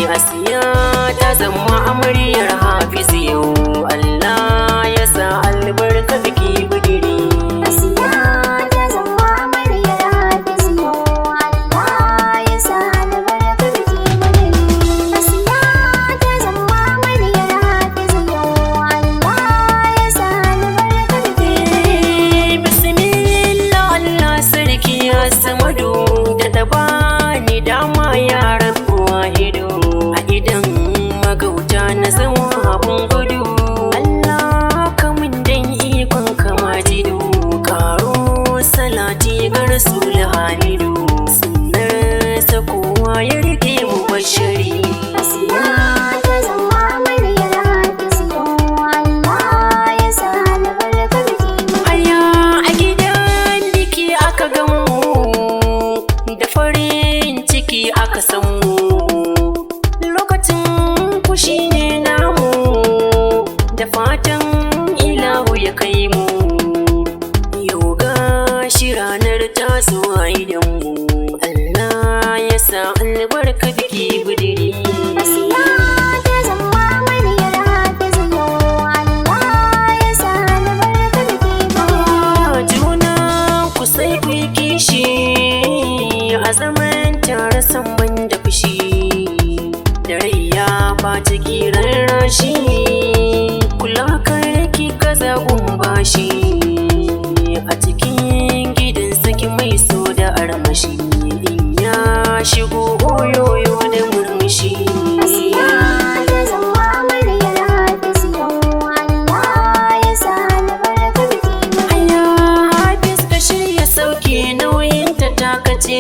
Asiya ta zama amaryar Hafiz yau, Allah ya sa albarka biki budiri. Asiya ta zama amaryar Hafiz yau, Allah ya sa albarka biki budiri. Asiya ta zama amaryar Hafiz yau, Allah ya sa albarka biki budiri. Bismillah Allah sarki ya samadu da bani dama ya rabu wahidu. A idan magauta na zama abun gudu, Allah kamun dan ikon kama jidu. Karo salati ga Rasul Hamidu, sunnar sa kowa ya rike mu bashari. Asiya ta zama amaryar Hafiz yau, Allah ya sa albarka biki budiri. Aya a gidan biki aka gamu, da farin ciki aka samu. Lokacin ku shine namu, da fatan ilahu ya kai mu. Yau ga shi ranar tasowa idanmu, Allah ya sa albarka biki budiri. Asiya ta zama amaryar Hafiz yau, Allah ya sa albarka biki budiri. Juna ku sai ku yi kishi, a zaman tare san ban da fushi. Da rai ya ɓaci kiran rashi, kula kar ki kaza bashi. A cikin gidan saki mai so da armashi, in ya shigo oyoyo da murmushi. Asiya ta zama amaryar Hafiz yau, Allah ya sa albarka biki budiri. Aya Hafiz ka shirya sauke nauyin ta takace,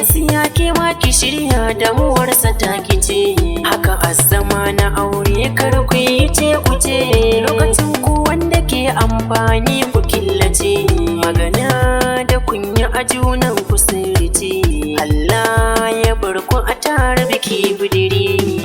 Asiya ke ma ki shirya damuwarsa ta kice. Haka azama na aure kar ku yi ce ku ce, lokacin ku wanda ke amfani ku killace. Magana da kunya a junan ku sirrice, Allah ya bar ku a tare biki budiri.